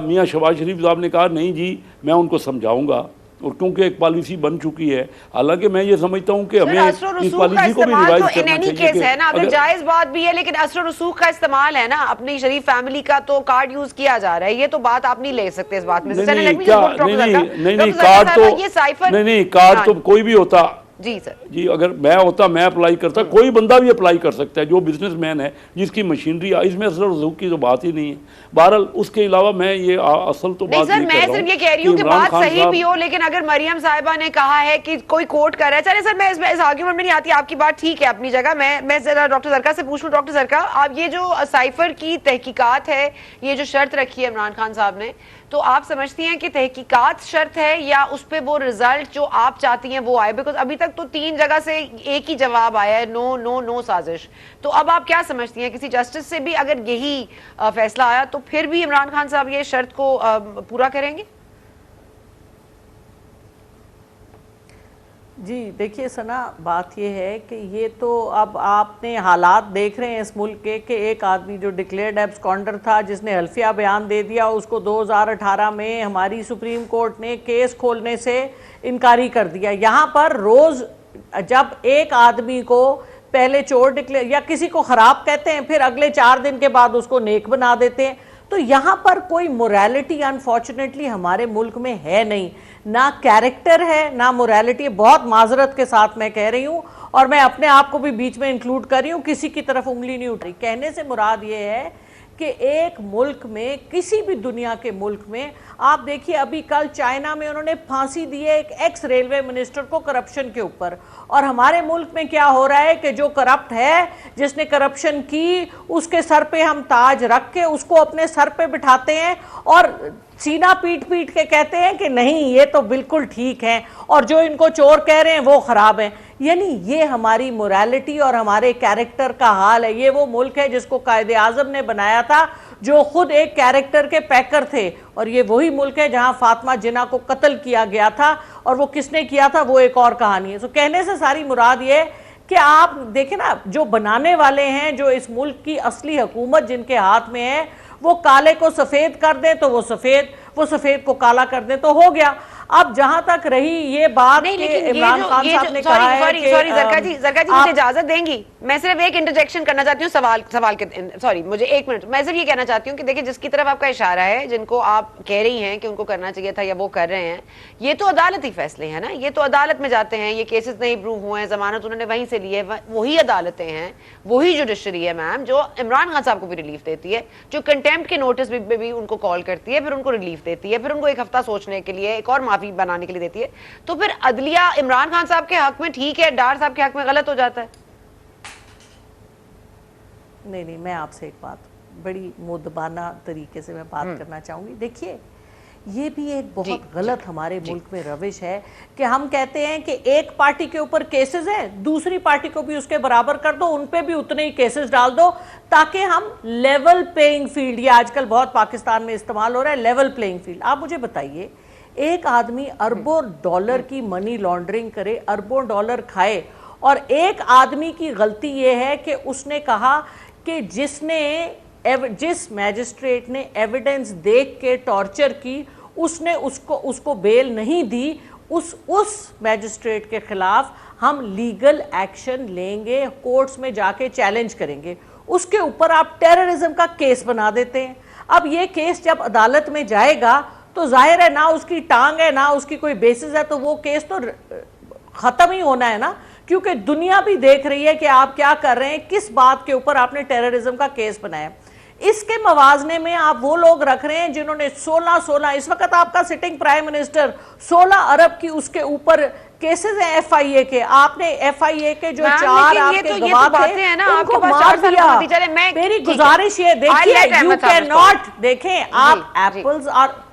میاں شہباز شریف صاحب نے کہا نہیں جی میں ان کو سمجھاؤں گا، اور کیونکہ ایک پالیسی بن چکی ہے. حالانکہ میں یہ سمجھتا ہوں کہ ہمیں اس پالیسی کو بھی ریوائز کرنا چاہیے. ہے نا اگر جائز بات بھی ہے، لیکن اثر و رسوخ کا استعمال ہے نا، اپنی شریف فیملی کا تو کارڈ یوز کیا جا رہا ہے. یہ تو بات آپ نہیں لے سکتے اس بات میں. نہیں کارڈ تو کوئی بھی ہوتا. جی سر جی اگر میں ہوتا میں اپلائی کرتا، کوئی بندہ بھی اپلائی کر سکتا ہے جو بزنس مین ہے جس کی مشینری، اس میں اثر و رسوخ کی تو بات ہی نہیں ہے. بہرحال اس کے علاوہ میں یہ اصل تو بات نہیں کر رہا ہوں. میں صرف یہ کہہ رہی ہوں کہ بات صحیح بھی ہو، لیکن اگر مریم صاحبہ نے کہا ہے کہ کوئی کوٹ کر رہا ہے، چلے سر میں اس آرگیومنٹ میں نہیں آتی، آپ کی بات ٹھیک ہے اپنی جگہ. میں ذرا ڈاکٹر زرکا سے پوچھ لوں. ڈاکٹر زرکا، آپ یہ جو سائفر کی تحقیقات ہے، یہ جو شرط رکھی ہے عمران خان صاحب نے، تو آپ سمجھتی ہیں کہ تحقیقات شرط ہے یا اس پہ وہ رزلٹ جو آپ چاہتی ہیں وہ آئے؟ بیکاز ابھی تک تو 3 جگہ سے ایک ہی جواب آیا ہے، نو نو نو سازش. تو اب آپ کیا سمجھتی ہیں، کسی جسٹس سے بھی اگر یہی فیصلہ آیا تو پھر بھی عمران خان صاحب یہ شرط کو پورا کریں گے؟ جی دیکھیے ثنا، بات یہ ہے کہ یہ تو اب آپ نے حالات دیکھ رہے ہیں اس ملک کے، کہ ایک آدمی جو ڈکلیئرڈ ایبسکانڈر تھا، جس نے حلفیہ بیان دے دیا، اس کو 2018 میں ہماری سپریم کورٹ نے کیس کھولنے سے انکاری کر دیا. یہاں پر روز جب ایک آدمی کو پہلے چور ڈکلیئر یا کسی کو خراب کہتے ہیں، پھر اگلے 4 دن کے بعد اس کو نیک بنا دیتے ہیں. تو یہاں پر کوئی موریلٹی انفارچونیٹلی ہمارے ملک میں ہے نہیں، نہ کیریکٹر ہے نہ موریلٹی. بہت معذرت کے ساتھ میں کہہ رہی ہوں، اور میں اپنے آپ کو بھی بیچ میں انکلوڈ کر رہی ہوں، کسی کی طرف انگلی نہیں اٹھ رہی. کہنے سے مراد یہ ہے کہ ایک ملک میں، کسی بھی دنیا کے ملک میں، آپ دیکھیے ابھی کل چائنا میں انہوں نے پھانسی دی ہے ایک ایکس ریلوے منسٹر کو کرپشن کے اوپر، اور ہمارے ملک میں کیا ہو رہا ہے کہ جو کرپٹ ہے جس نے کرپشن کی اس کے سر پہ ہم تاج رکھ کے اس کو اپنے سر پہ بٹھاتے ہیں اور سینہ پیٹ پیٹ کے کہتے ہیں کہ نہیں یہ تو بالکل ٹھیک ہے اور جو ان کو چور کہہ رہے ہیں وہ خراب ہیں. یعنی یہ ہماری موریلٹی اور ہمارے کیریکٹر کا حال ہے. یہ وہ ملک ہے جس کو قائد اعظم نے بنایا تھا جو خود ایک کیریکٹر کے پیکر تھے, اور یہ وہی ملک ہے جہاں فاطمہ جناح کو قتل کیا گیا تھا, اور وہ کس نے کیا تھا وہ ایک اور کہانی ہے. سو کہنے سے ساری مراد یہ کہ آپ دیکھیں نا, جو بنانے والے ہیں, جو اس ملک کی اصلی حکومت جن کے ہاتھ میں ہے, وہ کالے کو سفید کر دیں تو وہ سفید کو کالا کر دیں تو ہو گیا. اب جہاں تک رہی یہ بات کہ عمران خان صاحب نے کہا ہے کہ سوری زرکا جی مجھے اجازت دیں گی, میں صرف ایک انٹرجیکشن کرنا چاہتی ہوں سوال کے, سوری مجھے ایک منٹ, میں صرف یہ کہنا چاہتی ہوں کہ دیکھیں جس کی طرف آپ کا اشارہ ہے, جن کو آپ کہہ رہی ہیں کہ ان کو کرنا چاہیے تھا یا وہ کر رہے ہیں, یہ تو عدالتی فیصلے ہیں نا, یہ تو عدالت میں جاتے ہیں, یہ کیسز نہیں پروو ہوئے ہیں, ضمانت انہوں نے وہیں سے لی ہے, وہی عدالتیں ہیں, وہی جوڈیشری ہے میم جو عمران خان صاحب کو بھی ریلیف دیتی ہے, جو کنٹیمپٹ کے نوٹس بھی ان کو کال کرتی ہے, پھر ان کو ریلیف دیتی ہے, پھر ان کو ایک ہفتہ سوچنے کے لیے, ایک اور معافی بنانے کے لیے دیتی ہے. تو پھر عدلیہ عمران خان صاحب کے حق میں ٹھیک ہے, ڈار صاحب کے حق میں غلط ہو جاتا ہے. نہیں, میں آپ سے ایک بات بڑی مؤدبانہ طریقے سے میں بات کرنا چاہوں گی. دیکھیے یہ بھی ایک بہت غلط ہمارے ملک میں روش ہے کہ ہم کہتے ہیں کہ ایک پارٹی کے اوپر کیسز ہیں, دوسری پارٹی کو بھی اس کے برابر کر دو, ان پہ بھی اتنے ہی کیسز ڈال دو تاکہ ہم لیول پلینگ فیلڈ, یہ آج کل بہت پاکستان میں استعمال ہو رہا ہے لیول پلینگ فیلڈ. آپ مجھے بتائیے, ایک آدمی اربوں ڈالر کی منی لانڈرنگ کرے, اربوں ڈالر کھائے, اور ایک آدمی کی غلطی یہ ہے کہ اس نے کہا کہ جس میجسٹریٹ نے ایویڈنس دیکھ کے ٹارچر کی اس نے اس کو بیل نہیں دی, اس میجسٹریٹ کے خلاف ہم لیگل ایکشن لیں گے, کورٹس میں جا کے چیلنج کریں گے. اس کے اوپر آپ ٹیررزم کا کیس بنا دیتے ہیں. اب یہ کیس جب عدالت میں جائے گا تو ظاہر ہے نہ اس کی ٹانگ ہے نہ اس کی کوئی بیسس ہے, تو وہ کیس تو ختم ہی ہونا ہے نا, کیونکہ دنیا بھی دیکھ رہی ہے کہ آپ کیا کر رہے ہیں, کس بات کے اوپر آپ نے ٹیررزم کا کیس بنایا. اس کے موازنے میں آپ وہ لوگ رکھ رہے ہیں جنہوں نے 16 اس وقت آپ کا سٹنگ پرائم منسٹر 16 ارب کی اس کے اوپر کیسز ہیں ایف آئی اے کے. آپ نے ایف آئی اے کے جو 4 آپ کے گواہ تھے ان کو مار دیا. میری گزارش یہ دیکھیے, یو کین ناٹ, دیکھیں آپ ایپلز اور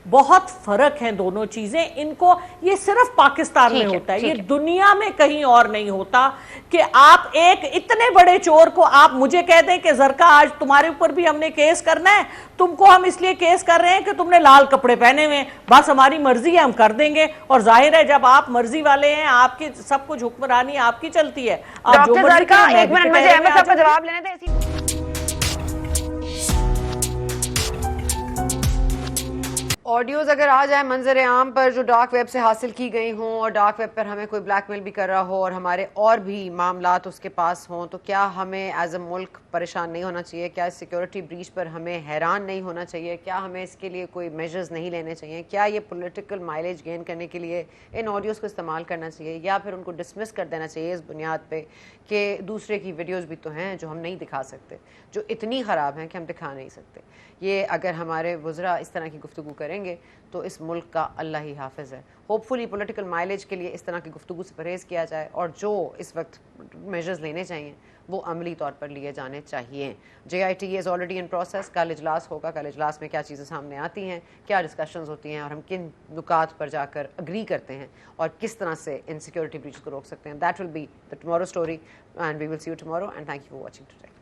بہت فرق ہیں دونوں چیزیں, ان کو یہ صرف پاکستان میں ہوتا ہے, یہ دنیا میں کہیں اور نہیں ہوتا کہ آپ ایک اتنے بڑے چور کو آپ مجھے کہہ دیں کہ زرکا آج تمہارے اوپر بھی ہم نے کیس کرنا ہے, تم کو ہم اس لیے کیس کر رہے ہیں کہ تم نے لال کپڑے پہنے ہوئے ہیں, بس ہماری مرضی ہے ہم کر دیں گے. اور ظاہر ہے جب آپ مرضی والے ہیں, آپ کی سب کچھ حکمرانی آپ کی چلتی ہے. ڈاکٹر زرکا ایک منٹ مجھے احمد صاحب کا جواب لینے دیں. آڈیوز اگر آ جائیں منظر عام پر جو ڈارک ویب سے حاصل کی گئی ہوں, اور ڈارک ویب پر ہمیں کوئی بلیک میل بھی کر رہا ہو اور ہمارے اور بھی معاملات اس کے پاس ہوں, تو کیا ہمیں ایز اے ملک پریشان نہیں ہونا چاہیے؟ کیا اس سیکیورٹی بریچ پر ہمیں حیران نہیں ہونا چاہیے؟ کیا ہمیں اس کے لیے کوئی میجرز نہیں لینے چاہیے؟ کیا یہ پولیٹیکل مائلیج گین کرنے کے لیے ان آڈیوز کو استعمال کرنا چاہیے, یا پھر ان کو ڈسمس کر دینا چاہیے اس بنیاد پہ کہ دوسرے کی ویڈیوز بھی تو ہیں جو ہم نہیں دکھا سکتے, جو اتنی خراب ہیں کہ ہم دکھا نہیں سکتے؟ یہ اگر ہمارے وزراء اس طرح کی گفتگو کریں گے تو اس ملک کا اللہ ہی حافظ ہے. ہوپ فلی پولیٹیکل مائلیج کے لیے اس طرح کی گفتگو سے پرہیز کیا جائے, اور جو اس وقت میجرز لینے چاہیے وہ عملی طور پر لیے جانے چاہیے. JIT is already in process. کل اجلاس ہوگا, کل اجلاس میں کیا چیزیں سامنے آتی ہیں, کیا ڈسکشنز ہوتی ہیں, اور ہم کن نکات پر جا کر اگری کرتے ہیں, اور کس طرح سے ان سیکورٹی بریچ کو روک سکتے ہیں. That will be the tomorrow story, and we will see you tomorrow, and thank you for watching today.